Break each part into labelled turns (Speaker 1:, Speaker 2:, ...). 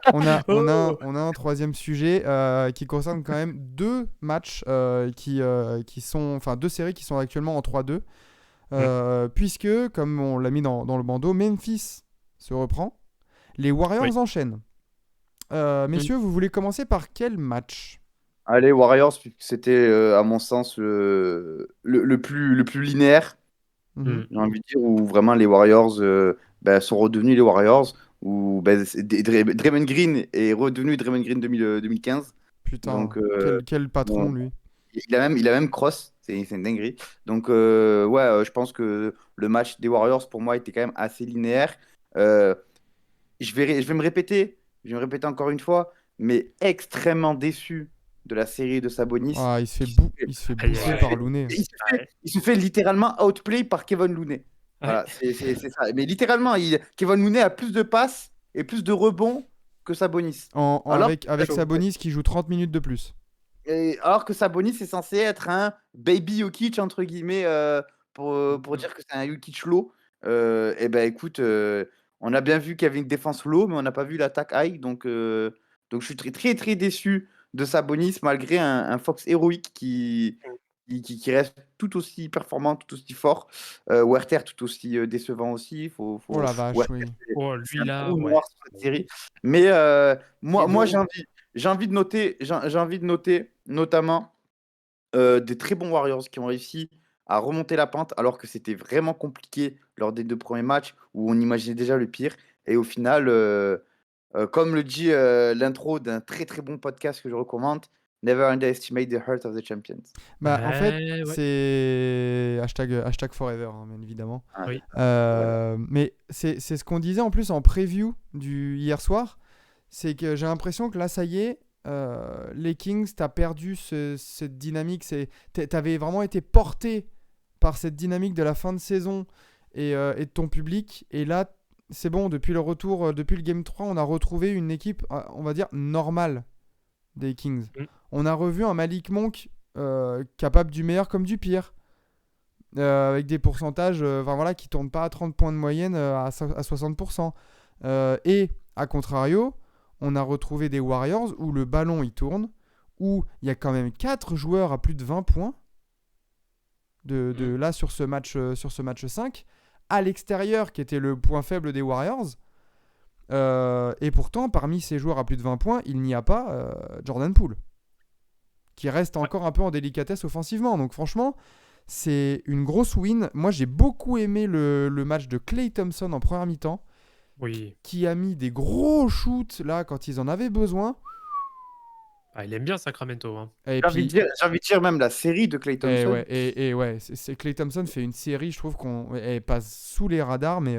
Speaker 1: Oh!
Speaker 2: On a un troisième sujet qui concerne quand même deux matchs qui sont, enfin deux séries qui sont actuellement en 3-2.
Speaker 1: Mm,
Speaker 2: Puisque, comme on l'a mis dans le bandeau, Memphis se reprend, les
Speaker 1: oui.
Speaker 2: Warriors enchaînent.
Speaker 1: Mm,
Speaker 2: Messieurs, vous voulez commencer par quel match?
Speaker 3: Allez, Warriors, puisque c'était, à mon sens, le plus linéaire,
Speaker 2: Mhm.
Speaker 1: mm.
Speaker 3: j'ai envie de dire, où vraiment les Warriors sont redevenus les Warriors, où Draymond Green est redevenu Draymond Green 2015. Donc,
Speaker 2: Putain, quel patron,
Speaker 3: bon,
Speaker 2: lui.
Speaker 3: il a même cross, c'est une dinguerie. Donc, ouais, je pense que le match des Warriors, pour moi, était quand même assez linéaire. Euh, je vais me répéter encore une fois, mais extrêmement déçu de la série de Sabonis.
Speaker 2: Ah,
Speaker 3: Qui se fait-
Speaker 2: il se fait
Speaker 1: Aïe,
Speaker 2: bouffer
Speaker 1: aïe,
Speaker 2: par
Speaker 1: aïe.
Speaker 2: Looney.
Speaker 1: Ouais.
Speaker 3: il se fait littéralement outplay par Kevin Looney.
Speaker 1: Ouais.
Speaker 3: Voilà, c'est ça. Mais littéralement, Kevin Looney a plus de passes et plus de rebonds que Sabonis. Alors,
Speaker 2: Avec Sabonis qui joue 30 minutes de plus.
Speaker 3: alors que Sabonis est censé être un baby Jokic, entre guillemets, pour dire que c'est un Jokic low. Et ben écoute, on a bien vu qu'il y avait une défense low, mais on n'a pas vu l'attaque high. Donc je suis très très très déçu de Sabonis, malgré un Fox héroïque qui reste tout aussi performant, tout aussi fort. Werther tout aussi décevant aussi.
Speaker 2: Oh la vache,
Speaker 3: Werther,
Speaker 2: oui.
Speaker 1: Oh,
Speaker 3: c'est
Speaker 1: lui
Speaker 3: un
Speaker 1: là,
Speaker 3: trou
Speaker 1: ouais.
Speaker 3: noir sur cette série. Mais
Speaker 4: Et
Speaker 3: moi j'ai envie de noter, j'ai envie de noter notamment des très bons Warriors qui ont réussi à remonter la pente alors que c'était vraiment compliqué lors des deux premiers matchs où on imaginait déjà le pire. Et au final, comme le dit l'intro d'un très très bon podcast que je recommande, Never underestimate the heart of the champions.
Speaker 2: Bah, en fait,
Speaker 1: Ouais.
Speaker 2: c'est hashtag forever, hein, bien évidemment.
Speaker 3: Ah,
Speaker 1: Oui.
Speaker 3: voilà.
Speaker 2: Mais c'est ce qu'on disait en plus en preview du hier soir. C'est que j'ai l'impression que là, ça y est, les Kings, t'as perdu cette dynamique. T'avais vraiment été porté par cette dynamique de la fin de saison et de ton public. Et là, c'est bon, depuis le retour, depuis le Game 3, on a retrouvé une équipe, on va dire, normale des Kings.
Speaker 1: Mm.
Speaker 2: On a revu un Malik Monk capable du meilleur comme du pire. Avec des pourcentages enfin, voilà, qui ne tournent pas à 30 points de moyenne à 60%. Et à contrario, on a retrouvé des Warriors où le ballon il tourne, où il y a quand même 4 joueurs à plus de 20 points là sur ce match 5, à l'extérieur qui était le point faible des Warriors. Et pourtant, parmi ces joueurs à plus de 20 points, il n'y a pas Jordan Poole, qui reste encore un peu en délicatesse offensivement. Donc franchement, c'est une grosse win. Moi, j'ai beaucoup aimé le match de Klay Thompson en première mi-temps,
Speaker 1: Oui.
Speaker 2: qui a mis des gros shoots là quand ils en avaient besoin.
Speaker 1: Ah, il aime bien Sacramento, hein.
Speaker 2: Et
Speaker 3: J'ai envie de
Speaker 2: puis,
Speaker 3: dire, j'ai envie de dire même la série de Klay Thompson.
Speaker 2: ouais, Klay Thompson fait une série, je trouve elle passe sous les radars, mais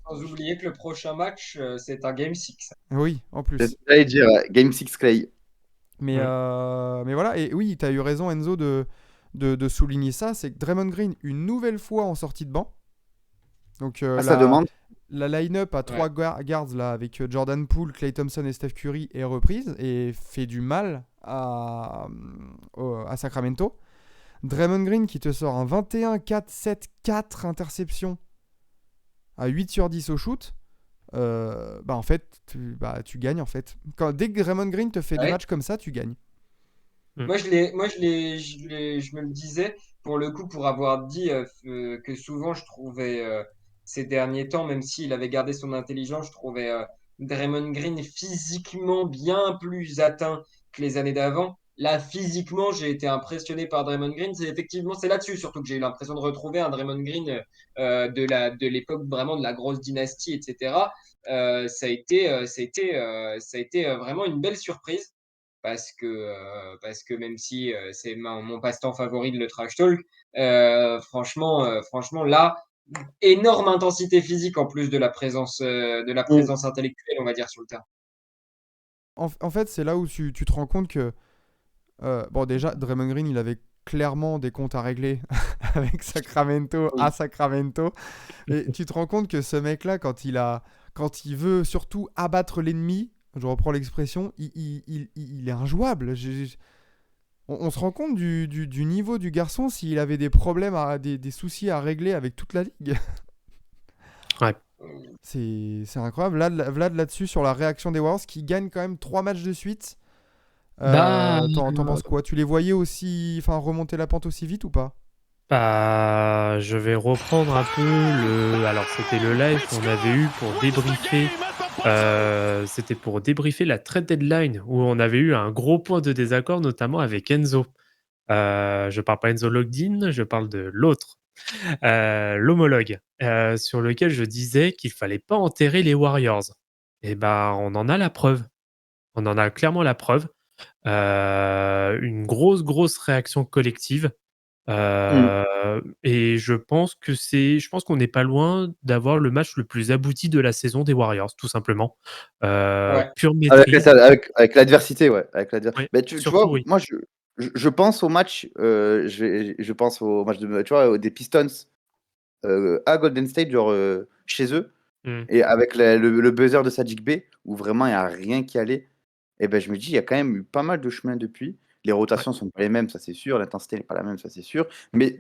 Speaker 4: sans oublier que le prochain match, c'est un Game 6.
Speaker 2: oui, en plus.
Speaker 3: J'allais dire Game 6 Clay.
Speaker 1: Mm.
Speaker 2: Mais voilà, et oui, tu as eu raison, Enzo, de souligner ça. C'est que Draymond Green, une nouvelle fois en sortie de banc. Donc
Speaker 3: À sa demande.
Speaker 2: la line-up à 3 guards là, avec Jordan Poole, Klay Thompson et Steph Curry est reprise et fait du mal à Sacramento. Draymond Green qui te sort un 21, 4, 7, 4 interceptions à 8 sur 10 au shoot. En fait, tu gagnes en fait. Dès que Draymond Green te fait des
Speaker 4: Ouais.
Speaker 2: matchs comme ça, tu gagnes.
Speaker 4: Je me le disais, pour le coup, pour avoir dit que souvent je trouvais ces derniers temps, même s'il avait gardé son intelligence, je trouvais Draymond Green physiquement bien plus atteint que les années d'avant. Là, physiquement, j'ai été impressionné par Draymond Green. C'est là-dessus surtout que j'ai eu l'impression de retrouver un Draymond Green de l'époque vraiment de la grosse dynastie, etc. Ça a été vraiment une belle surprise parce que même si c'est mon passe-temps favori de le trash talk, franchement là, énorme intensité physique en plus de la présence intellectuelle, on va dire, sur le terrain.
Speaker 2: En fait, c'est là où tu te rends compte que bon, déjà, Draymond Green, il avait clairement des comptes à régler avec Sacramento
Speaker 3: Oui.
Speaker 2: à Sacramento. Et tu te rends compte que ce mec-là, quand il veut surtout abattre l'ennemi, je reprends l'expression, il est injouable. On se rend compte du niveau du garçon s'il avait des problèmes, des soucis à régler avec toute la ligue.
Speaker 1: Ouais.
Speaker 2: C'est incroyable. Vlad là-dessus, sur la réaction des Warriors qui gagnent quand même 3 matchs de suite.
Speaker 1: Bah,
Speaker 2: T'en penses quoi? Tu les voyais aussi, enfin, remonter la pente aussi vite ou pas?
Speaker 1: bah, je vais reprendre un peu le. Alors, c'était le live qu'on avait eu pour débriefer. C'était pour débriefer la trade deadline où on avait eu un gros point de désaccord, notamment avec Enzo. Je parle pas Enzo Logdin, je parle de l'autre, l'homologue, sur lequel je disais qu'il fallait pas enterrer les Warriors. Et ben, on en a la preuve. On en a clairement la preuve. Une grosse réaction collective.
Speaker 3: Mm.
Speaker 1: Et je pense qu'on n'est pas loin d'avoir le match le plus abouti de la saison des Warriors, tout simplement.
Speaker 4: Ouais.
Speaker 1: Pure
Speaker 3: Avec,
Speaker 1: maîtrise.
Speaker 3: avec l'adversité, ouais. Avec
Speaker 1: Ouais,
Speaker 3: Mais tu
Speaker 1: surtout,
Speaker 3: vois,
Speaker 1: oui.
Speaker 3: moi, je pense au match, je pense au match tu vois, des Pistons à Golden State, genre chez eux,
Speaker 1: Mm.
Speaker 3: et avec le buzzer de Sadiq Bey, où vraiment il n'y a rien qui allait. Et ben, je me dis, il y a quand même eu pas mal de chemin depuis. Les
Speaker 1: Ouais.
Speaker 3: rotations sont pas les mêmes, ça c'est sûr. L'intensité n'est pas la même, ça c'est sûr. Mais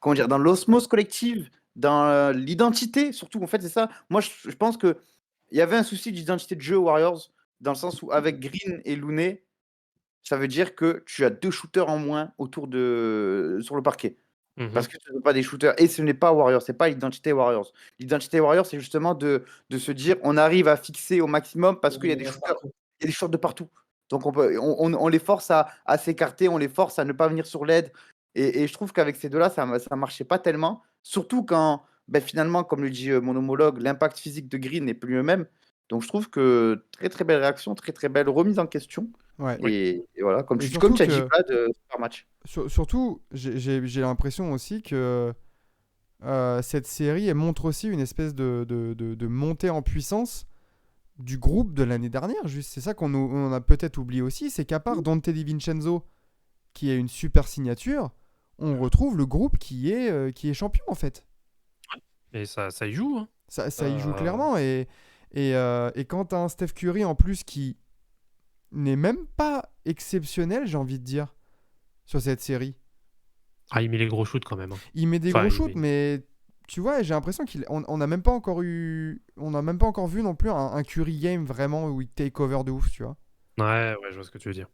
Speaker 3: comment dire, dans l'osmose collective, dans l'identité, surtout, en fait, c'est ça. Moi, je pense que il y avait un souci d'identité de jeu aux Warriors, dans le sens où avec Green et Looney, ça veut dire que tu as 2 shooters en moins sur le parquet.
Speaker 1: Mhm.
Speaker 3: Parce que ce ne sont pas des shooters. Et ce n'est pas Warriors, c'est pas l'identité Warriors. L'identité Warriors, c'est justement de se dire on arrive à fixer au maximum parce qu'il y a des
Speaker 4: Reste
Speaker 3: shooters,
Speaker 4: partout.
Speaker 3: il y a des shooters de partout. Donc on les force à s'écarter, on les force à ne pas venir sur l'aide. Et je trouve qu'avec ces deux-là, ça ne marchait pas tellement. Surtout quand, ben, finalement, comme le dit mon homologue, l'impact physique de Green n'est plus le même. Donc je trouve que très très belle réaction, très très belle remise en question.
Speaker 2: Ouais.
Speaker 1: Oui.
Speaker 3: Et voilà,
Speaker 2: Et
Speaker 3: comme
Speaker 2: surtout
Speaker 3: tu as dit,
Speaker 2: que,
Speaker 3: Vlad, super match.
Speaker 2: surtout, j'ai l'impression aussi que cette série, elle montre aussi une espèce de montée en puissance du groupe de l'année dernière. Juste, c'est ça on a peut-être oublié aussi, c'est qu'à part Dante DiVincenzo, qui est une super signature, on retrouve le groupe qui est champion en fait.
Speaker 1: Et ça y joue, hein.
Speaker 2: Ça y joue
Speaker 1: Euh,
Speaker 2: clairement. Et quand t'as un Steph Curry en plus qui n'est même pas exceptionnel, j'ai envie de dire, sur cette série.
Speaker 1: Ah, il met les gros shoots quand même, hein.
Speaker 2: Il met des
Speaker 1: Enfin,
Speaker 2: gros
Speaker 1: il
Speaker 2: shoots,
Speaker 1: met.
Speaker 2: mais tu vois, j'ai l'impression on n'a même pas encore on n'a même pas encore vu non plus un Curry game vraiment où il take over de ouf, tu vois.
Speaker 1: Ouais, je vois ce que tu veux dire.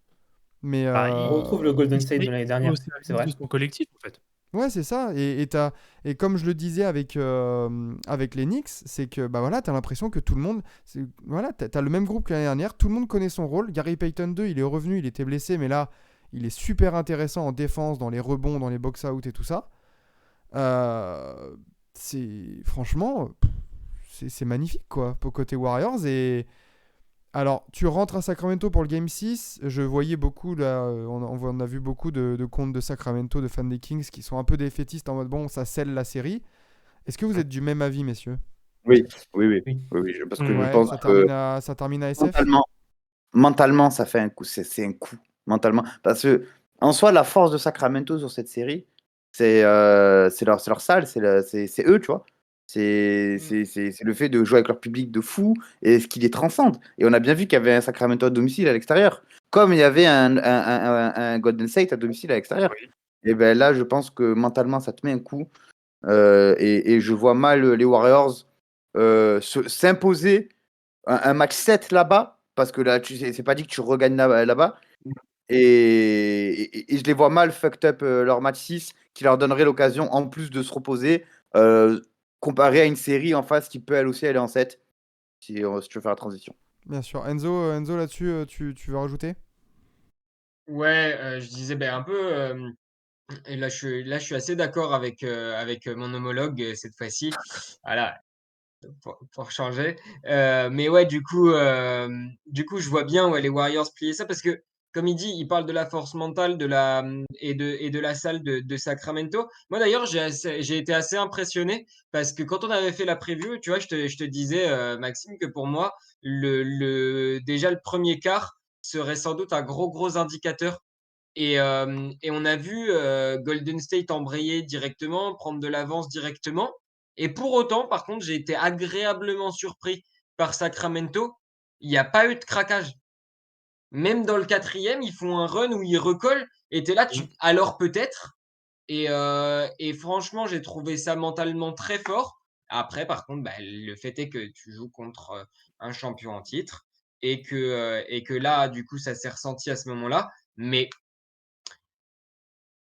Speaker 2: Mais
Speaker 1: Bah,
Speaker 5: On retrouve le Golden
Speaker 1: il se
Speaker 5: State
Speaker 1: met
Speaker 5: de l'année
Speaker 1: au
Speaker 5: dernière, c'est
Speaker 1: service de
Speaker 5: vrai.
Speaker 1: son collectif, en fait.
Speaker 2: ouais, c'est ça. Et comme je le disais avec les Knicks, c'est que bah voilà, t'as l'impression que tout le monde, voilà, t'as le même groupe que l'année dernière, tout le monde connaît son rôle. Gary Payton 2, il est revenu, il était blessé, mais là, il est super intéressant en défense, dans les rebonds, dans les box-out et tout ça. Euh, c'est franchement, c'est magnifique quoi, pour côté Warriors. Et alors, tu rentres à Sacramento pour le Game 6. Je voyais beaucoup, là, on a vu beaucoup de comptes de Sacramento, de fans des Kings, qui sont un peu défaitistes en mode bon, ça scelle la série. Est-ce que vous êtes du même avis, messieurs?
Speaker 3: Oui, oui, oui.
Speaker 5: Oui.
Speaker 3: Oui, oui, parce que
Speaker 1: Mm.
Speaker 3: je
Speaker 2: Ouais,
Speaker 3: pense que
Speaker 2: ça termine à SF.
Speaker 3: mentalement, mentalement, ça fait un coup. C'est un coup, mentalement. Parce que, en soi, la force de Sacramento sur cette série, c'est leur salle, c'est eux, tu vois. C'est le fait de jouer avec leur public de fou et ce qui les transcende. Et on a bien vu qu'il y avait un Sacramento à domicile à l'extérieur, comme il y avait un Golden State à domicile à l'extérieur.
Speaker 1: Oui.
Speaker 3: Et ben là, je pense que mentalement, ça te met un coup. Et je vois mal les Warriors s'imposer un match 7 là-bas, parce que là, c'est pas dit que tu regagnes là-bas. Et je les vois mal fucked up leur match 6 qui leur donnerait l'occasion, en plus de se reposer, euh, comparé à une série en face qui peut elle aussi aller en 7, si tu veux faire la transition.
Speaker 2: Bien sûr. Enzo là-dessus, tu veux rajouter?
Speaker 4: Ouais, je disais ben, un peu. Et là, je suis assez d'accord avec mon homologue cette fois-ci. Voilà, pour changer. Mais ouais, du coup, je vois bien ouais, les Warriors plier ça parce que, comme il dit, il parle de la force mentale et de la salle de Sacramento. Moi, d'ailleurs, j'ai été assez impressionné parce que quand on avait fait la preview, tu vois, je te disais, Maxime, que pour moi, déjà le premier quart serait sans doute un gros indicateur et on a vu Golden State embrayer directement, prendre de l'avance directement. Et pour autant, par contre, j'ai été agréablement surpris par Sacramento. Il n'y a pas eu de craquage. Même dans le quatrième, ils font un run où ils recollent. Et t'es là,
Speaker 1: Mm.
Speaker 4: alors peut-être. Et franchement, j'ai trouvé ça mentalement très fort. Après, par contre, le fait est que tu joues contre un champion en titre et que là, du coup, ça s'est ressenti à ce moment-là. Mais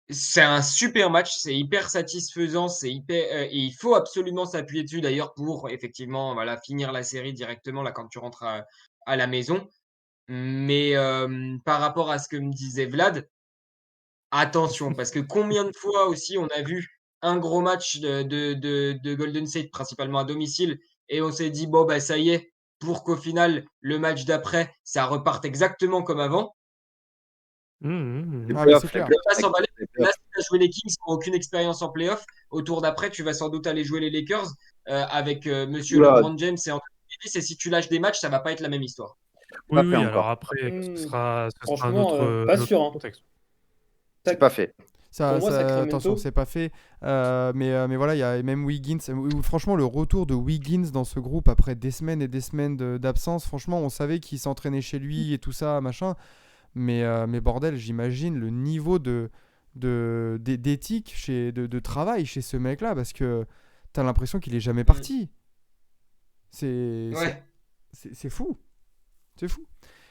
Speaker 4: c'est un super match, c'est hyper satisfaisant, c'est hyper et il faut absolument s'appuyer dessus d'ailleurs pour effectivement, voilà, finir la série directement là quand tu rentres à la maison. Mais par rapport à ce que me disait Vlad, attention, parce que combien de fois aussi on a vu un gros match de Golden State, principalement à domicile, et on s'est dit: «Bon, bah, ça y est», pour qu'au final, le match d'après, ça reparte exactement comme avant.
Speaker 1: Mmh, mmh,
Speaker 3: Les
Speaker 1: mmh.
Speaker 2: Ah, mais c'est
Speaker 3: playoffs, les
Speaker 2: clair.
Speaker 4: Faut
Speaker 3: playoffs,
Speaker 4: pas
Speaker 3: mec,
Speaker 4: s'emballer.
Speaker 3: les
Speaker 4: Là,
Speaker 3: playoffs.
Speaker 4: si tu as joué les Kings, qui ont aucune expérience en playoff, au tour d'après, tu vas sans doute aller jouer les Lakers, avec, monsieur
Speaker 3: Oula,
Speaker 4: LeBron James et Anthony Davis, et si tu lâches des matchs, ça va pas être la même histoire.
Speaker 1: Oui,
Speaker 3: pas fait
Speaker 1: oui, alors
Speaker 3: encore.
Speaker 1: après,
Speaker 5: Hmm,
Speaker 1: ce sera
Speaker 5: franchement, pas
Speaker 1: un autre
Speaker 5: sûr, hein.
Speaker 1: contexte.
Speaker 3: C'est
Speaker 5: Sac-
Speaker 3: pas fait.
Speaker 5: Pour moi,
Speaker 2: Attention,
Speaker 5: Sacramento.
Speaker 2: c'est pas fait. Mais voilà, il y a même Wiggins. Franchement, le retour de Wiggins dans ce groupe après des semaines et des semaines d'absence, franchement, on savait qu'il s'entraînait chez lui et tout ça, machin. Mais bordel, j'imagine le niveau d'éthique, de travail chez ce mec-là, parce que t'as l'impression qu'il est jamais
Speaker 4: Mm.
Speaker 2: parti. C'est c'est-
Speaker 4: Ouais.
Speaker 2: c'est fou. C'est fou.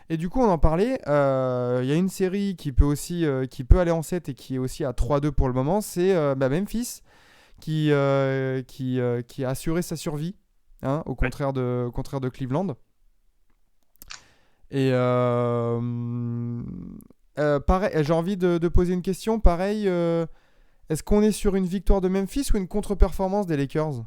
Speaker 2: Et du coup, on en parlait. Il y a une série qui peut aussi qui peut aller en 7 et qui est aussi à 3-2 pour le moment. C'est Memphis qui a assuré sa survie, hein, au contraire de Cleveland. Et pareil, j'ai envie de poser une question. Pareil, est-ce qu'on est sur une victoire de Memphis ou une contre-performance des Lakers?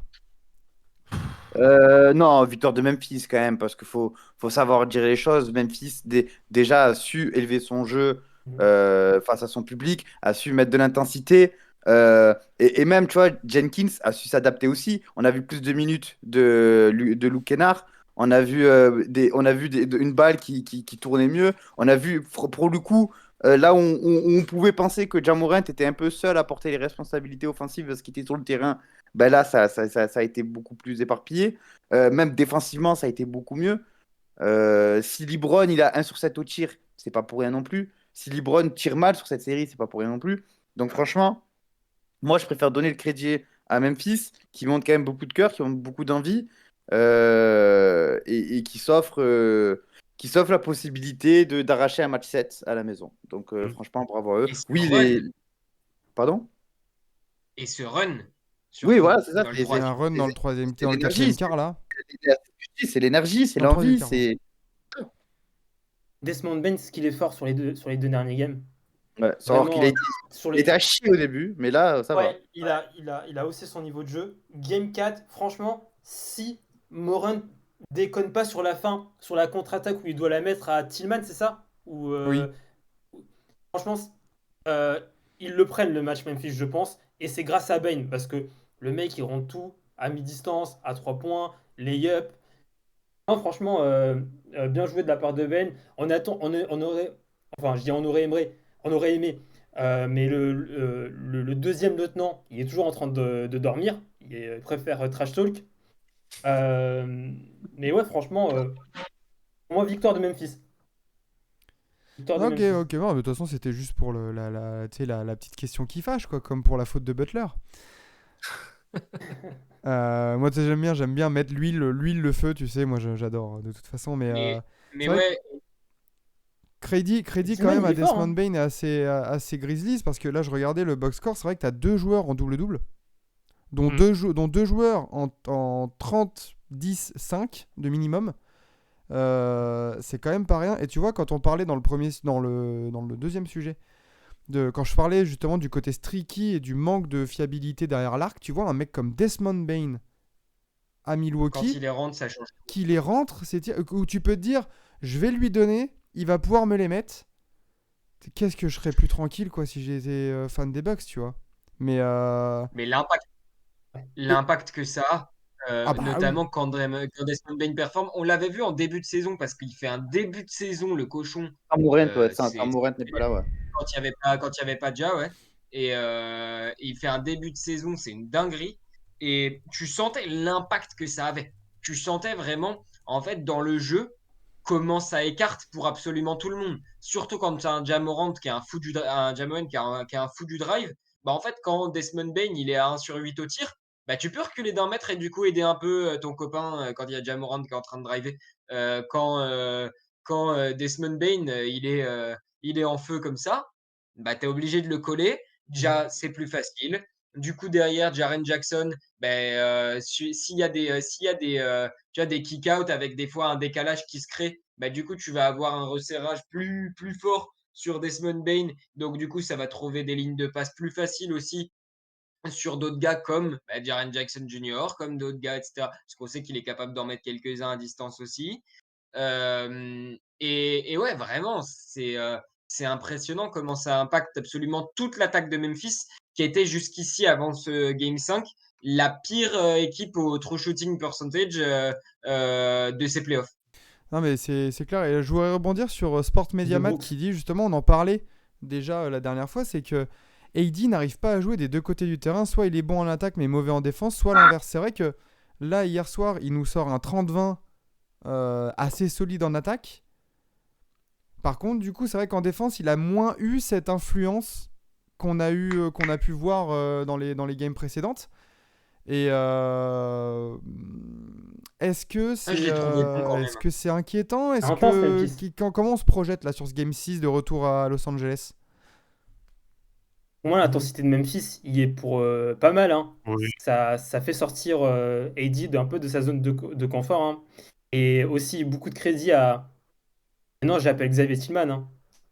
Speaker 3: Non, victoire de Memphis quand même, parce qu'il faut savoir dire les choses. Memphis déjà a su élever son jeu face à son public, a su mettre de l'intensité. Et même, tu vois, Jenkins a su s'adapter aussi. On a vu plus de minutes de Luke Kennard. On a vu une balle qui tournait mieux. On a vu, pour le coup, là où on pouvait penser que Ja Morant était un peu seul à porter les responsabilités offensives parce qu'il était sur le terrain, ben là, ça a été beaucoup plus éparpillé. Même défensivement, ça a été beaucoup mieux. Si LeBron, il a 1 sur 7 au tir, c'est pas pour rien non plus. Si LeBron tire mal sur cette série, c'est pas pour rien non plus. Donc franchement, moi, je préfère donner le crédit à Memphis, qui montre quand même beaucoup de cœur, qui ont beaucoup d'envie, et qui s'offre la possibilité d'arracher un match 7 à la maison. Donc
Speaker 1: Mmh.
Speaker 3: franchement, bravo à eux.
Speaker 4: Et ce
Speaker 3: Oui,
Speaker 4: run,
Speaker 3: Pardon?
Speaker 4: et ce run,
Speaker 3: Oui,
Speaker 4: surtout,
Speaker 3: voilà, c'est ça.
Speaker 4: dans le
Speaker 2: C'est un run dans le
Speaker 3: C'est
Speaker 2: dans le
Speaker 3: l'énergie.
Speaker 2: quatrième quart là.
Speaker 3: C'est l'énergie, c'est
Speaker 2: Dans le troisième
Speaker 3: l'envie,
Speaker 2: quart, pardon.
Speaker 3: c'est.
Speaker 5: Desmond Bain, ce qu'il est fort sur les deux derniers games.
Speaker 3: Ouais, savoir qu'il
Speaker 5: Vraiment,
Speaker 3: a été,
Speaker 5: sur
Speaker 3: il était
Speaker 5: les.
Speaker 3: à chier au début, mais là, ça va.
Speaker 5: Ouais, il a haussé son niveau de jeu. Game 4, franchement, si Morin déconne pas sur la fin, sur la contre-attaque où il doit la mettre à Tillman, c'est ça? Ou
Speaker 2: Oui.
Speaker 5: franchement, euh, ils le prennent le match Memphis, je pense. Et c'est grâce à Bain, parce que le mec, il rentre tout à mi-distance, à 3 points, lay-up. Non, franchement, bien joué de la part de Bain. On aurait, enfin, je dis on aurait aimé. Mais le deuxième lieutenant, il est toujours en train de dormir. Il préfère trash talk. Euh, mais ouais, franchement, pour moi, victoire de Memphis. Victoire de
Speaker 2: Ok,
Speaker 5: Memphis.
Speaker 2: ok. Bon, de toute façon, c'était juste pour tu sais, la petite question qui fâche, quoi, comme pour la faute de Butler. Moi, tu sais, j'aime bien mettre le feu, tu sais. Moi, j'adore de toute façon. Mais
Speaker 4: mais,
Speaker 2: c'est
Speaker 4: mais
Speaker 2: vrai que
Speaker 4: ouais,
Speaker 2: crédit quand
Speaker 5: Tillman,
Speaker 2: même
Speaker 5: il
Speaker 2: à
Speaker 5: est fort,
Speaker 2: Desmond
Speaker 5: hein.
Speaker 2: Bain et à ses Grizzlies, parce que là, je regardais le box score. C'est vrai que tu as deux joueurs en double-double, dont
Speaker 1: Mmh.
Speaker 2: dont deux joueurs en 30-10-5 de minimum. C'est quand même pas rien. Et tu vois, quand on parlait dans le deuxième sujet, quand je parlais justement du côté streaky et du manque de fiabilité derrière l'arc, tu vois, un mec comme Desmond Bain à
Speaker 4: quand
Speaker 2: Milwaukee,
Speaker 4: il les rentre, ça change.
Speaker 2: qui les rentre, où tu peux te dire, je vais lui donner, il va pouvoir me les mettre. Qu'est-ce que je serais plus tranquille, quoi, si j'étais fan des Bucks, tu vois. Mais
Speaker 4: Mais
Speaker 2: et-
Speaker 4: l'impact que ça a,
Speaker 2: ah bah oui,
Speaker 4: notamment quand Desmond Bain performe, on l'avait vu en début de saison parce qu'il fait un début de saison, le cochon.
Speaker 3: Sans Morant, ouais, sans
Speaker 4: C'est
Speaker 3: Morant n'est pas là, ouais.
Speaker 4: quand il y avait pas Ja, ouais. Et il fait un début de saison, c'est une dinguerie. Et tu sentais l'impact que ça avait. Tu sentais vraiment, en fait, dans le jeu, comment ça écarte pour absolument tout le monde. Surtout quand tu as un Ja Morant qui est un Ja Morant qui est un fou du drive. Bah en fait, quand Desmond Bain il est à 1 sur 8 au tir, bah, tu peux reculer d'un mètre et du coup aider un peu ton copain quand il y a Ja Morant qui est en train de driver. Quand Desmond Bane il est en feu comme ça, bah, tu es obligé de le coller. Déjà, c'est plus facile. Du coup, derrière, Jaren Jackson, ben, s'il y a tu vois, des kick-out avec des fois un décalage qui se crée, bah, du coup, tu vas avoir un resserrage plus fort sur Desmond Bane. Donc, du coup, ça va trouver des lignes de passe plus faciles aussi sur d'autres gars comme Jaren Jackson Jr., comme d'autres gars, etc. Parce qu'on sait qu'il est capable d'en mettre quelques-uns à distance aussi. Et ouais, vraiment, c'est impressionnant comment ça impacte absolument toute l'attaque de Memphis, qui était jusqu'ici, avant ce Game 5, la pire équipe au true shooting percentage de ces playoffs.
Speaker 2: Non, mais c'est clair. Et je voudrais rebondir sur Sport Media
Speaker 5: De
Speaker 2: Mat
Speaker 5: Brooks.
Speaker 2: qui dit justement, on en parlait déjà la dernière fois, c'est que AD n'arrive pas à jouer des deux côtés du terrain. Soit il est bon en attaque mais mauvais en défense, soit l'inverse. C'est vrai que là, hier soir, il nous sort un 30-20 assez solide en attaque. Par contre, du coup, c'est vrai qu'en défense, il a moins eu cette influence qu'on a pu voir dans les games précédentes. Et
Speaker 4: Ah, je l'ai trouvé bon quand même.
Speaker 2: est-ce que c'est inquiétant?
Speaker 5: Intense, Memphis.
Speaker 2: Comment on se projette là sur ce Game 6 de retour à Los Angeles?
Speaker 5: Pour moi, l'intensité de Memphis, il est pour pas mal, hein.
Speaker 1: Oui.
Speaker 5: Ça fait sortir AD d'un peu de sa zone de confort, hein. Et aussi beaucoup de crédit à. Maintenant, j'appelle Xavier Tillman, hein.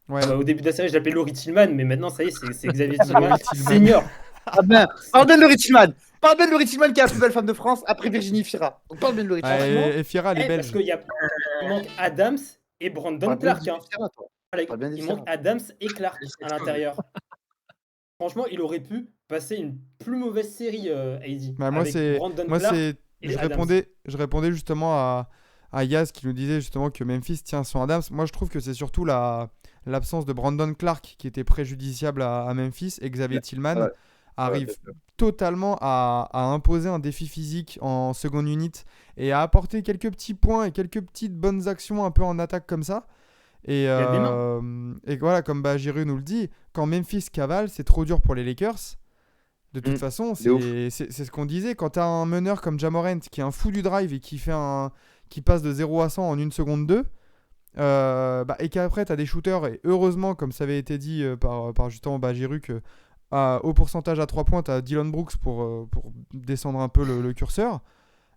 Speaker 2: Ouais,
Speaker 5: Au début de la série, je l'appelais Laurie Tillman, mais maintenant, ça y est, c'est Xavier
Speaker 2: Laurie
Speaker 5: Tillman
Speaker 2: Tillman.
Speaker 5: senior.
Speaker 3: Ah ben, parle bien de Laurie Tillman. Parle bien de Laurie Tillman qui est la plus belle femme de France après Virginie Fira. Donc parle bien de Laurie
Speaker 2: Ouais,
Speaker 3: Tillman.
Speaker 2: et Fira, elle est
Speaker 5: Parce
Speaker 2: belge.
Speaker 5: qu'il manque Adams et Brandon
Speaker 3: Parle bien
Speaker 5: Clark,
Speaker 3: de
Speaker 5: hein.
Speaker 3: Fira, toi. Parle bien de
Speaker 5: Il
Speaker 3: Fira.
Speaker 5: manque Adams et Clark
Speaker 4: Je
Speaker 5: à
Speaker 4: sais pas.
Speaker 5: l'intérieur. Franchement, il aurait pu passer une plus mauvaise série, AD,
Speaker 2: Bah,
Speaker 5: avec Brandon Clark et
Speaker 2: je
Speaker 5: Adams.
Speaker 2: répondais justement à Yaz qui nous disait justement que Memphis tient son Adams. Moi, je trouve que c'est surtout l'absence de Brandon Clark qui était préjudiciable à Memphis, et Xavier Tillman
Speaker 3: Ouais,
Speaker 2: arrive
Speaker 3: bien sûr.
Speaker 2: totalement à imposer un défi physique en seconde unit et à apporter quelques petits points et quelques petites bonnes actions un peu en attaque comme ça. Et,
Speaker 5: a des mains.
Speaker 2: et voilà, comme Bajiru nous le dit, quand Memphis cavale, c'est trop dur pour les Lakers. De toute façon,
Speaker 3: de ouf.
Speaker 2: c'est ce qu'on disait. Quand tu as un meneur comme Ja Morant qui est un fou du drive et qui passe de 0 à 100 en 1 seconde 2, et qu'après tu as des shooters, et heureusement, comme ça avait été dit par justement Bajiru, que au pourcentage à 3 points, tu as Dylan Brooks pour descendre un peu le curseur.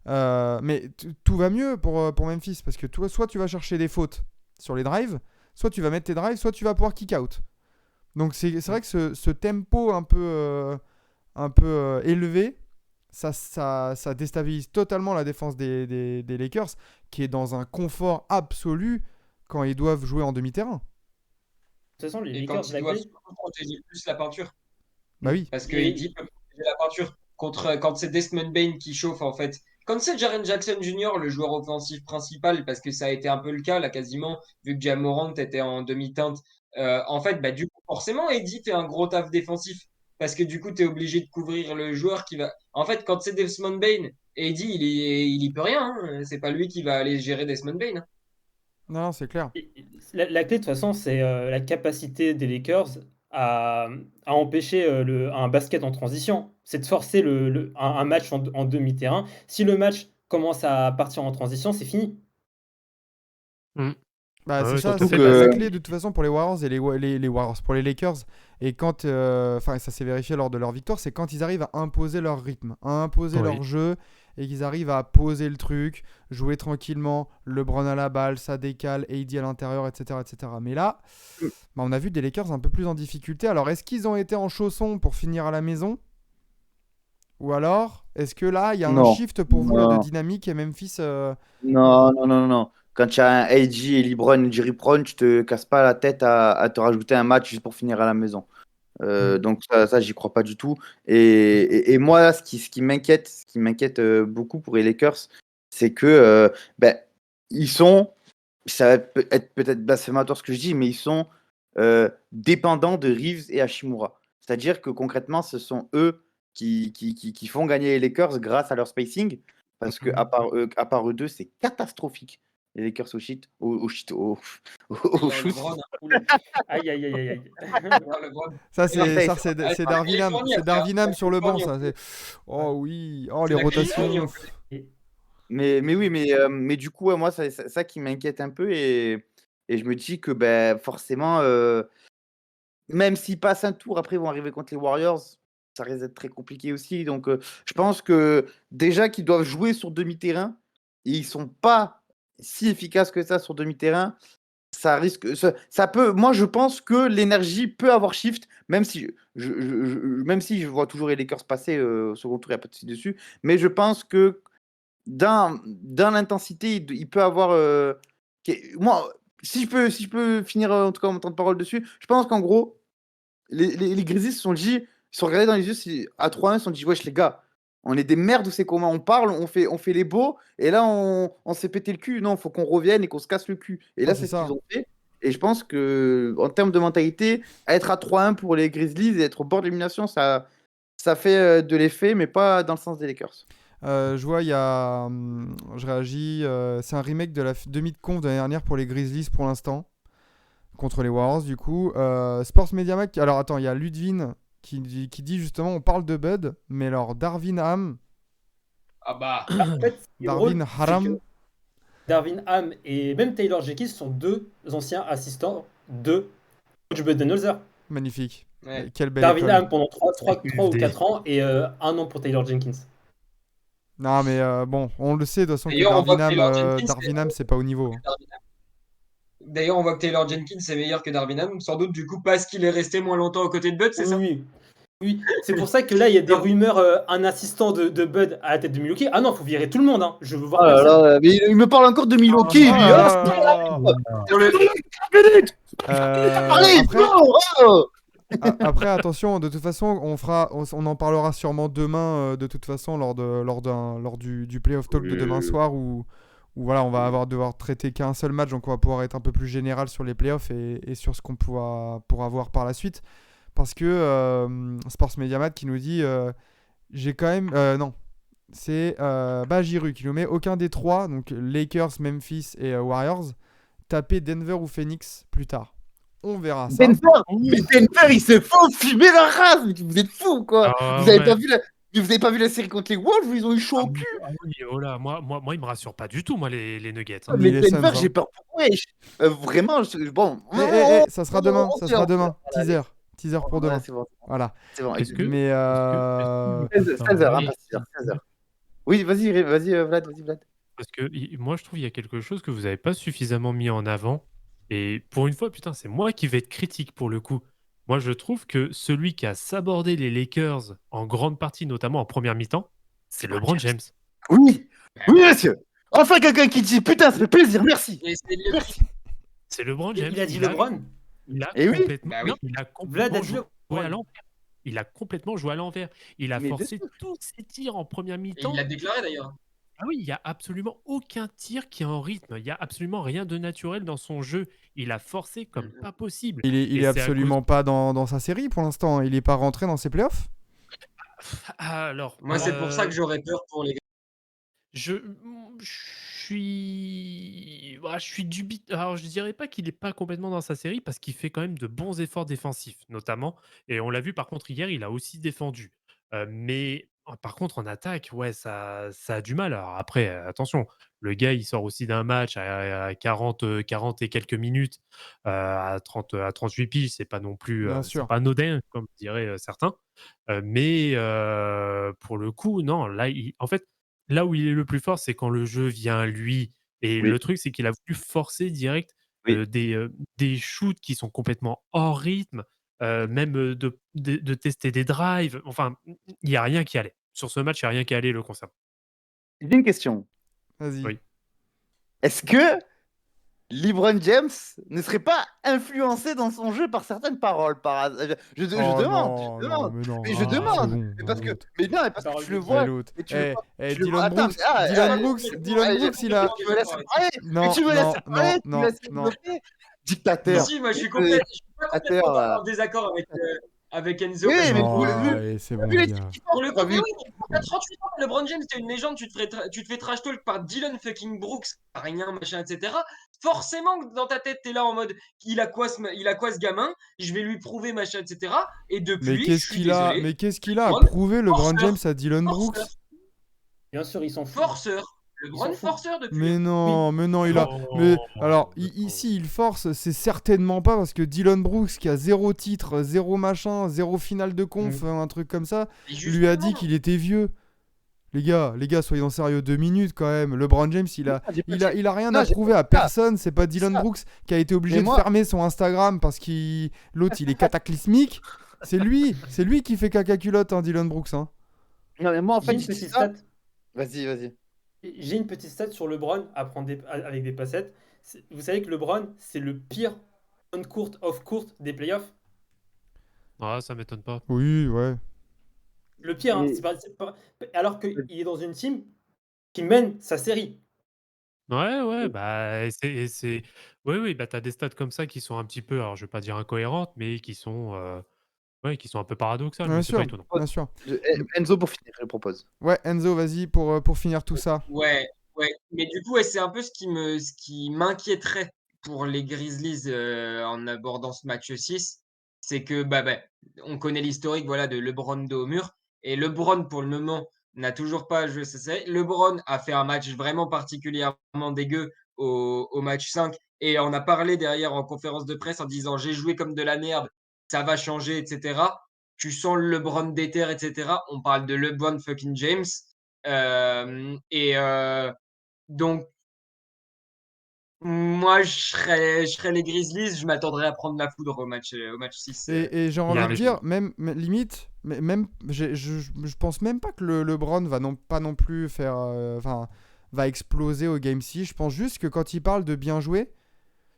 Speaker 2: Mais tout va mieux pour Memphis parce que toi, soit tu vas chercher des fautes sur les drives, soit tu vas mettre tes drives, soit tu vas pouvoir kick out. Donc c'est vrai que ce tempo un peu élevé, ça déstabilise totalement la défense des Lakers, qui est dans un confort absolu quand ils doivent jouer en demi-terrain.
Speaker 5: De toute façon, les
Speaker 4: Et
Speaker 5: Lakers,
Speaker 4: quand ils
Speaker 5: la
Speaker 4: doivent
Speaker 5: clé.
Speaker 4: surtout protéger plus la peinture.
Speaker 2: Bah oui.
Speaker 4: Parce que
Speaker 5: Et
Speaker 4: AD peut protéger la peinture quand c'est Desmond Bane qui chauffe, en fait. Quand c'est Jaren Jackson Jr., le joueur offensif principal, parce que ça a été un peu le cas, là, quasiment, vu que Ja Morant était en demi-teinte, en fait, bah, du coup, forcément, AD fait un gros taf défensif. Parce que du coup, tu es obligé de couvrir le joueur qui va. En fait, quand c'est Desmond Bane, AD, il y peut rien, hein. C'est pas lui qui va aller gérer Desmond Bane, hein.
Speaker 2: Non, c'est clair.
Speaker 5: la clé, de toute façon, c'est la capacité des Lakers à, à empêcher un basket en transition. C'est de forcer un match en demi-terrain. Si le match commence à partir en transition, c'est fini.
Speaker 1: Mmh.
Speaker 2: Bah,
Speaker 1: Ouais,
Speaker 2: c'est
Speaker 1: ouais,
Speaker 2: ça,
Speaker 1: surtout
Speaker 2: c'est
Speaker 1: que
Speaker 2: la clé de toute façon pour les Warriors et les Warriors, pour les Lakers. Et quand, enfin, ça s'est vérifié lors de leur victoire, c'est quand ils arrivent à imposer leur rythme, à imposer leur
Speaker 1: oui.
Speaker 2: jeu et qu'ils arrivent à poser le truc, jouer tranquillement, LeBron à la balle, ça décale, AD à l'intérieur, etc., etc. Mais là, bah, on a vu des Lakers un peu plus en difficulté. Alors, est-ce qu'ils ont été en chaussons pour finir à la maison? Ou alors, est-ce que là, il y a un
Speaker 3: Non.
Speaker 2: shift pour vous là, de
Speaker 3: Non.
Speaker 2: dynamique et Memphis
Speaker 3: Non, non, non, non. Quand tu as un AG et LeBron, Jerry Brown, tu te casses pas la tête à te rajouter un match juste pour finir à la maison. Donc ça j'y crois pas du tout. Et moi, ce qui m'inquiète beaucoup pour les Lakers, c'est que ben, ils sont, ça va être peut-être blasphématoire ce que je dis, mais ils sont dépendants de Reeves et Hachimura. C'est-à-dire que concrètement, ce sont eux qui font gagner les Lakers grâce à leur spacing, parce que à part eux deux, c'est catastrophique. Les Lakers au shit, au shit, au
Speaker 4: Oh,
Speaker 3: shoot.
Speaker 4: LeBron, hein.
Speaker 5: Oula. Aïe, aïe, aïe, aïe, aïe.
Speaker 4: Oh, LeBron.
Speaker 2: Ça,
Speaker 3: Marseille,
Speaker 2: c'est Darwinham.
Speaker 4: Californie,
Speaker 2: C'est
Speaker 4: frère.
Speaker 2: Darwinham sur le banc,
Speaker 4: Californie,
Speaker 2: ça. Oh oui. Oh,
Speaker 4: C'est
Speaker 2: les
Speaker 4: la Californie,
Speaker 2: rotations.
Speaker 5: Et-
Speaker 3: Mais oui, mais du coup, ouais, moi, ça qui m'inquiète un peu et je me dis que ben, forcément, même s'ils passent un tour, après, ils vont arriver contre les Warriors. Ça risque d'être très compliqué aussi. Donc, je pense que déjà qu'ils doivent jouer sur demi-terrain et ils sont pas si efficaces que ça sur demi-terrain. Ça risque, ça peut. Moi, je pense que l'énergie peut avoir shift, même si même si je vois toujours les Lakers passer au second tour, il n'y a pas de souci dessus. Mais je pense que dans l'intensité, il peut avoir. Moi, si je peux finir en tout cas mon temps de parole dessus, je pense qu'en gros, les Grizzlies se sont dit, ils se sont regardés dans les yeux à 3-1, ils se sont dit, wesh les gars, on est des merdes, ou c'est comment on parle, on fait les beaux, et là on s'est pété le cul. Non, il faut qu'on revienne et qu'on se casse le cul. Et là,
Speaker 2: Ah,
Speaker 3: c'est
Speaker 2: c'est
Speaker 3: ce qu'ils
Speaker 2: ça.
Speaker 3: ont fait. Et je pense que en termes de mentalité, être à 3-1 pour les Grizzlies et être au bord de l'élimination, ça fait de l'effet, mais pas dans le sens des Lakers.
Speaker 2: Je vois, il y a. Je réagis. C'est un remake de la demi de conf de l'année dernière pour les Grizzlies pour l'instant. Contre les Warriors, du coup. Sports Media Mag. Alors, attends, il y a Ludwin qui dit justement on parle de Bud, mais alors Darvin Ham.
Speaker 4: Ah bah,
Speaker 5: En fait, ce qui est drôle,
Speaker 2: Darvin
Speaker 5: c'est
Speaker 2: Haram.
Speaker 5: que Darvin Ham et même Taylor Jenkins sont deux anciens assistants de coach Budenholzer.
Speaker 2: Magnifique.
Speaker 4: ouais.
Speaker 2: Quelle belle
Speaker 5: Darvin
Speaker 2: école.
Speaker 5: Ham pendant 3 ou
Speaker 1: UFD.
Speaker 5: 4 ans et 1 an pour Taylor Jenkins.
Speaker 2: Non, mais bon, on le sait de toute façon que
Speaker 4: D'ailleurs, on voit que Taylor Jenkins,
Speaker 2: Darvin Ham, c'est pas au niveau.
Speaker 4: D'ailleurs, on voit que Taylor Jenkins est meilleur que Darvin Ham, sans doute du coup parce qu'il est resté moins longtemps aux côtés de Bud, c'est
Speaker 5: Oui,
Speaker 4: ça?
Speaker 5: oui. Oui, c'est pour ça que là, il y a des
Speaker 4: Non.
Speaker 5: rumeurs, un assistant de Bud à la tête de Milwaukee. Ah non, faut virer tout le monde, hein. Je veux voir
Speaker 3: Oh là
Speaker 5: personne.
Speaker 3: là, mais il me parle encore de Milwaukee,
Speaker 2: Oh
Speaker 3: lui.
Speaker 2: là
Speaker 3: Ah,
Speaker 2: là.
Speaker 4: Pour le-
Speaker 3: Allez,
Speaker 2: Après, après, attention, de toute façon, on en parlera sûrement demain, de toute façon, lors du playoff talk de demain soir, où voilà, on va devoir traiter qu'un seul match, donc on va pouvoir être un peu plus général sur les playoffs et sur ce qu'on pourra voir par la suite. Parce que Sports Mediamat qui nous dit, j'ai quand même... non, c'est Bajiru qui nous met aucun des trois, donc Lakers, Memphis et Warriors, taper Denver ou Phoenix plus tard. On verra ça.
Speaker 3: Mais Denver, il se faut fumer la race. Mais vous êtes fous, quoi.
Speaker 1: Ah,
Speaker 3: Vous avez
Speaker 1: ouais.
Speaker 3: pas vu la série contre les Wolves, ils ont eu chaud au cul.
Speaker 1: Oui, oh là, moi, il me rassure pas du tout, moi, les Nuggets. Hein.
Speaker 3: Mais
Speaker 2: les
Speaker 3: Denver,
Speaker 2: Suns, hein.
Speaker 3: j'ai peur pour wesh. Vraiment, bon.
Speaker 2: Ça sera demain, ça sera demain. Teaser pour demain.
Speaker 3: Ouais, c'est bon.
Speaker 2: Voilà.
Speaker 3: C'est bon.
Speaker 1: Est-ce que-
Speaker 2: Mais
Speaker 3: 16h, hein,
Speaker 1: oui.
Speaker 3: pas 6h. 16h. Oui, vas-y, Vlad, vas-y, Vlad.
Speaker 1: Parce que moi, je trouve qu'il y a quelque chose que vous n'avez pas suffisamment mis en avant. Et pour une fois, putain, c'est moi qui vais être critique pour le coup. Moi, je trouve que celui qui a sabordé les Lakers en grande partie, notamment en première mi-temps, c'est LeBron James.
Speaker 3: Oui, oui, monsieur. Enfin, quelqu'un qui dit putain, ça fait plaisir, merci.
Speaker 4: Et c'est le-
Speaker 3: Merci.
Speaker 1: C'est LeBron James.
Speaker 5: Il a dit LeBron.
Speaker 1: Il a
Speaker 3: Eh oui.
Speaker 1: complètement,
Speaker 4: Bah oui.
Speaker 1: non, il a
Speaker 5: Vlad a
Speaker 1: complètement
Speaker 5: dit
Speaker 1: joué
Speaker 5: LeBron.
Speaker 1: à l'envers. Il a complètement joué à l'envers. Il a
Speaker 3: Mais
Speaker 1: forcé tous ses tirs en première
Speaker 4: Et
Speaker 1: mi-temps.
Speaker 4: il l'a déclaré d'ailleurs.
Speaker 1: Ah oui, il n'y a absolument aucun tir qui est en rythme. Il n'y a absolument rien de naturel dans son jeu. Il a forcé comme pas possible.
Speaker 2: il
Speaker 1: Et
Speaker 2: est
Speaker 1: c'est à
Speaker 2: absolument pas dans sa série pour l'instant. Il est pas rentré dans ses playoffs.
Speaker 1: Ah, alors,
Speaker 4: Moi, c'est pour ça que j'aurais peur pour les gars.
Speaker 1: je suis dubitatif. Alors, je dirais pas qu'il n'est pas complètement dans sa série parce qu'il fait quand même de bons efforts défensifs, notamment. Et on l'a vu par contre hier, il a aussi défendu. Mais par contre, en attaque, ouais, ça a du mal. Alors après, attention, le gars, il sort aussi d'un match à 40 et quelques minutes, à 38 piges. C'est pas non plus,
Speaker 2: Bien
Speaker 1: c'est
Speaker 2: sûr.
Speaker 1: pas anodin, comme diraient certains. Mais pour le coup, non, là, en fait, là où il est le plus fort, c'est quand le jeu vient à lui. Et
Speaker 3: Oui.
Speaker 1: le truc, c'est qu'il a voulu forcer direct
Speaker 3: Oui.
Speaker 1: des shoots qui sont complètement hors rythme, même de tester des drives. Enfin, il n'y a rien qui allait. Sur ce match, il n'y a rien qui allait le concernant.
Speaker 3: J'ai une question.
Speaker 2: Vas-y.
Speaker 1: Oui.
Speaker 3: Est-ce que LeBron James ne serait pas influencé dans son jeu par certaines paroles par hasard? Je
Speaker 2: Oh
Speaker 3: demande,
Speaker 2: non,
Speaker 3: je demande.
Speaker 2: mais non.
Speaker 3: Mais je
Speaker 2: Ah,
Speaker 3: demande.
Speaker 2: c'est bon,
Speaker 3: Mais parce que,
Speaker 2: l'autre.
Speaker 3: mais non, mais parce que tu le vois.
Speaker 2: L'autre.
Speaker 3: Mais tu le vois. tu le
Speaker 2: Dylan
Speaker 3: vois. Attends,
Speaker 2: Brooks,
Speaker 3: mais,
Speaker 2: Dylan Brooks, il a.
Speaker 3: Tu me laisses parler.
Speaker 2: Non,
Speaker 3: Mais tu me
Speaker 2: non,
Speaker 3: laisses parler.
Speaker 2: non,
Speaker 3: Tu me laisses
Speaker 2: non.
Speaker 3: développer. Dictateur.
Speaker 4: Si, moi, je suis pas complètement
Speaker 3: Dictateur.
Speaker 4: en désaccord avec. avec Enzo.
Speaker 3: Oui,
Speaker 4: parce que
Speaker 3: mais
Speaker 2: Oh,
Speaker 3: vu
Speaker 2: allez, c'est bon,
Speaker 3: vu les
Speaker 2: les gars.
Speaker 3: trucs qui
Speaker 4: pour le
Speaker 3: sortent,
Speaker 4: coup, mais
Speaker 3: vu-
Speaker 4: oui, mais t'as 38 ans, LeBron James, t'es une légende, tu te fais trash talk par Dylan fucking Brooks, rien, machin, etc. Forcément, que dans ta tête, t'es là en mode, il a quoi ce gamin, je vais lui prouver, machin, etc. Et
Speaker 2: Mais
Speaker 4: depuis, je
Speaker 2: qu'est-ce
Speaker 4: suis
Speaker 2: qu'il a,
Speaker 4: désolé,
Speaker 2: mais qu'est-ce qu'il a à
Speaker 4: LeBron,
Speaker 2: prouver, LeBron James
Speaker 4: forceur,
Speaker 2: à Dylan
Speaker 4: forceur,
Speaker 2: Brooks?
Speaker 5: Bien sûr, il s'en fout.
Speaker 4: forceur.
Speaker 5: Il s'en
Speaker 4: LeBron,
Speaker 5: fout.
Speaker 4: forceur depuis.
Speaker 2: Mais
Speaker 5: Oui.
Speaker 2: non, il a.
Speaker 1: Non,
Speaker 2: Mais alors,
Speaker 1: non.
Speaker 2: ici, il force, c'est certainement pas parce que Dylan Brooks, qui a 0 titre, 0 machin, 0 finale de conf, un truc comme ça,
Speaker 4: Et
Speaker 2: lui a dit
Speaker 4: justement,
Speaker 2: qu'il était vieux. Les gars, soyons sérieux 2 minutes quand même. LeBron James, il a rien
Speaker 3: Non,
Speaker 2: à
Speaker 3: j'ai
Speaker 2: prouver à
Speaker 3: ça.
Speaker 2: personne. C'est pas Dylan
Speaker 3: ça.
Speaker 2: Brooks qui a été obligé
Speaker 3: Mais
Speaker 2: de
Speaker 3: moi-
Speaker 2: fermer son Instagram parce qu'il l'autre, il est cataclysmique. C'est lui qui fait caca culotte, hein, Dylan Brooks. Hein.
Speaker 3: Non, mais moi, en
Speaker 5: J'ai
Speaker 3: fait,
Speaker 5: une
Speaker 3: je dis
Speaker 5: petite
Speaker 3: ça.
Speaker 5: stat.
Speaker 3: Vas-y.
Speaker 5: J'ai une petite stat sur LeBron à prendre avec des passettes. Vous savez que LeBron, c'est le pire on-court, off-court des playoffs.
Speaker 1: Ah, ça m'étonne pas.
Speaker 2: Oui, ouais.
Speaker 5: Le pire, hein,
Speaker 3: Et-
Speaker 5: alors qu'il est dans une team qui mène sa série.
Speaker 1: Ouais, bah, oui, bah, t'as des stats comme ça qui sont un petit peu, alors je vais pas dire incohérentes, mais qui sont un peu paradoxales,
Speaker 2: Bien
Speaker 1: mais c'est pas
Speaker 2: sûr,
Speaker 1: étonnant.
Speaker 2: bien sûr.
Speaker 3: Enzo pour finir, je propose.
Speaker 2: Ouais, Enzo, vas-y pour finir tout ça.
Speaker 4: ouais, ouais. Mais du coup, ouais, c'est un peu ce qui m'inquiéterait pour les Grizzlies en abordant ce match 6. C'est que, on connaît l'historique, voilà, de LeBron dos au mur. Et LeBron, pour le moment, n'a toujours pas joué sa série. LeBron a fait un match vraiment particulièrement dégueu au match 5. Et on a parlé derrière en conférence de presse en disant j'ai joué comme de la merde, ça va changer, etc. Tu sens le LeBron déter, etc. On parle de LeBron fucking James. Donc, moi, je serais les Grizzlies, je m'attendrais à prendre la foudre au match 6.
Speaker 2: Et j'ai
Speaker 1: Il y a
Speaker 2: envie
Speaker 1: un
Speaker 2: de dire, limite, même, je pense même pas que le LeBron va pas non plus faire, va exploser au Game 6. Je pense juste que quand il parle de bien jouer,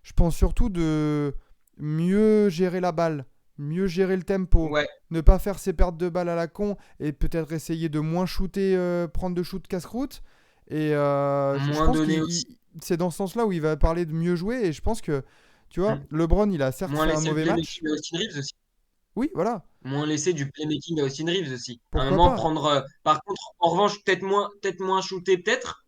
Speaker 2: je pense surtout de mieux gérer la balle, mieux gérer le tempo,
Speaker 4: Ouais,
Speaker 2: ne pas faire ses pertes de balles à la con et peut-être essayer de moins shooter, prendre de shoot casse-croûte. Et je
Speaker 4: moins
Speaker 2: pense
Speaker 4: donné
Speaker 2: que
Speaker 4: aussi.
Speaker 2: c'est dans ce sens-là où il va parler de mieux jouer. Et je pense que, tu vois, LeBron, il a certes
Speaker 4: Moins
Speaker 2: fait un
Speaker 4: laisser le
Speaker 2: mauvais match.
Speaker 4: playmaking à Austin Reeves aussi.
Speaker 2: Oui, voilà,
Speaker 4: Moins laisser du playmaking à Austin Reeves aussi. À un
Speaker 2: pourquoi
Speaker 4: moment,
Speaker 2: pas.
Speaker 4: prendre. Par contre, en revanche, peut-être moins shooter, peut-être.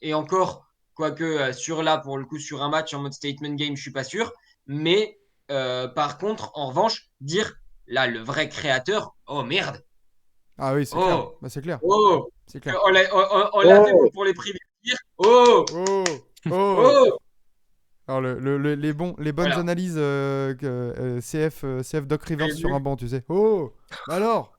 Speaker 4: Et encore, quoique sur là, pour le coup, sur un match en mode statement game, je suis pas sûr. Mais par contre, en revanche, dire là, le vrai créateur, oh merde,
Speaker 2: Ah oui, c'est clair.
Speaker 4: oh,
Speaker 2: Bah, c'est clair.
Speaker 4: oh,
Speaker 2: C'est clair.
Speaker 4: on l'a vu
Speaker 3: Oh,
Speaker 4: pour les privés. Dire, oh,
Speaker 2: Oh, oh.
Speaker 4: oh,
Speaker 2: Alors, les bonnes
Speaker 4: voilà.
Speaker 2: analyses CF Doc Rivers
Speaker 4: J'ai
Speaker 2: sur
Speaker 4: vu.
Speaker 2: un banc, tu sais. Oh, bah alors.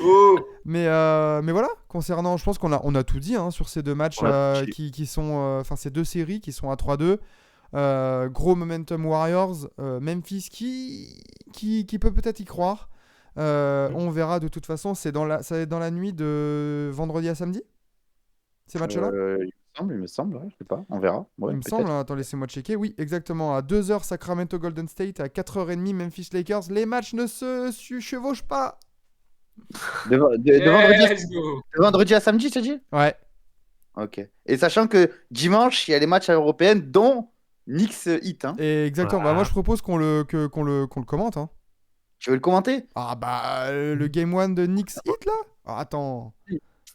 Speaker 4: Oh,
Speaker 2: Mais voilà, concernant, je pense on a tout dit hein, sur ces deux matchs
Speaker 1: Ouais.
Speaker 2: qui sont, enfin ces deux séries qui sont à 3-2. Gros momentum Warriors, Memphis qui peut peut-être y croire. On verra de toute façon, ça va être dans la nuit de vendredi à samedi, ces matchs-là.
Speaker 3: il me semble, ouais, je sais pas, on verra. Ouais,
Speaker 2: Il me
Speaker 3: peut-être.
Speaker 2: semble, hein, attends, laissez-moi checker. Oui, exactement. À 2h, Sacramento Golden State. À 4h30, Memphis Lakers. Les matchs ne se chevauchent pas.
Speaker 4: let's go.
Speaker 3: De vendredi à samedi, tu as dit?
Speaker 2: Ouais.
Speaker 3: Ok. Et sachant que dimanche, il y a les matchs européens, dont Knicks Heat. Hein.
Speaker 2: Et exactement. Bah, moi, je propose qu'on le commente. Hein.
Speaker 3: Tu veux le commenter?
Speaker 2: Ah, bah, le Game 1 de Knicks Heat, là. Ah, attends.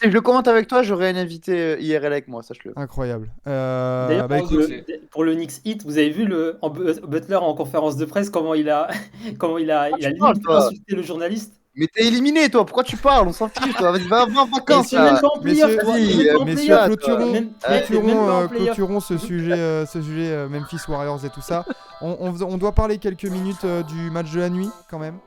Speaker 3: Si je le commente avec toi, j'aurai un invité IRL avec moi, sache-le.
Speaker 2: Incroyable.
Speaker 5: D'ailleurs,
Speaker 2: Bah, écoute.
Speaker 5: pour le Knicks Heat, vous avez vu Butler en conférence de presse, comment il a limite
Speaker 3: toi
Speaker 5: insulté le journaliste.
Speaker 3: Mais t'es éliminé, toi. Pourquoi tu parles? On s'en fiche, toi. Vas-y, va en
Speaker 5: Et
Speaker 3: vacances,
Speaker 5: c'est même
Speaker 3: là.
Speaker 5: pas en playoff,
Speaker 2: Messieurs,
Speaker 5: toi.
Speaker 3: vas-y,
Speaker 5: C'est même pas en
Speaker 3: messieurs,
Speaker 5: playoff.
Speaker 2: Clôturons,
Speaker 5: Même pas en playoff.
Speaker 2: clôturons ce sujet Memphis Warriors et tout ça. On doit parler quelques minutes du match de la nuit, quand même.